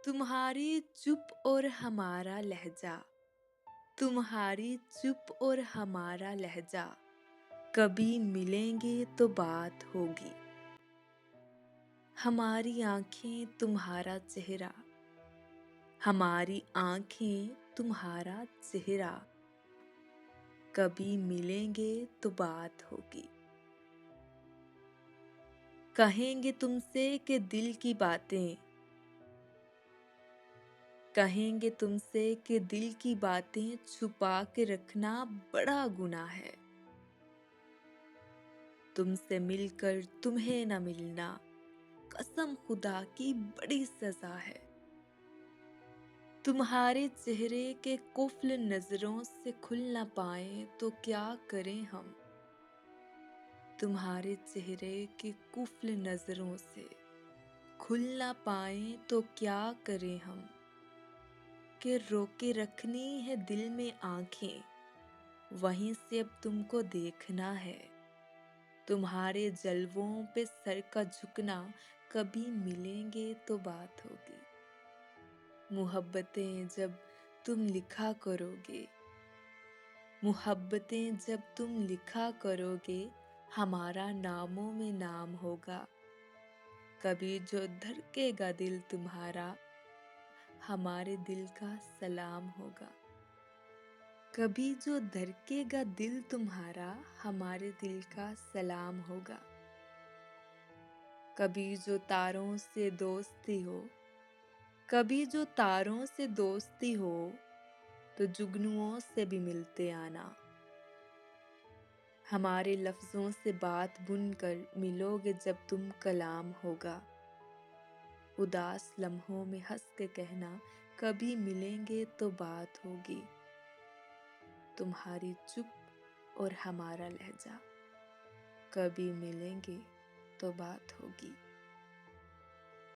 तुम्हारी चुप और हमारा लहजा, तुम्हारी चुप और हमारा लहजा, कभी मिलेंगे तो बात होगी। हमारी आंखें तुम्हारा चेहरा, हमारी आंखें तुम्हारा चेहरा, कभी मिलेंगे तो बात होगी। कहेंगे तुमसे कि दिल की बातें, कहेंगे तुमसे कि दिल की बातें छुपा के रखना बड़ा गुनाह है। तुमसे मिलकर तुम्हें न मिलना कसम खुदा की बड़ी सजा है। तुम्हारे चेहरे के कुफ्ल नजरों से खुल न पाए तो क्या करें हम। तुम्हारे चेहरे के कुफ्ल नजरों से खुल न पाए तो क्या करें हम। कि रोके रखनी है दिल में आंखें, वहीं से अब तुमको देखना है। तुम्हारे जलवों पे सर का झुकना, कभी मिलेंगे तो बात होगी। मुहब्बतें जब तुम लिखा करोगे, मुहब्बतें जब तुम लिखा करोगे, हमारा नामों में नाम होगा। कभी जो धड़केगा दिल तुम्हारा, हमारे दिल का सलाम होगा। कभी जो धड़केगा दिल तुम्हारा, हमारे दिल का सलाम होगा। कभी जो तारों से दोस्ती हो, कभी जो तारों से दोस्ती हो, तो जुगनुओं से भी मिलते आना। हमारे लफ्जों से बात बुनकर मिलोगे जब तुम कलाम होगा। उदास लम्हों में हंस के कहना, कभी मिलेंगे तो बात होगी। तुम्हारी चुप और हमारा लहजा, कभी मिलेंगे तो बात होगी।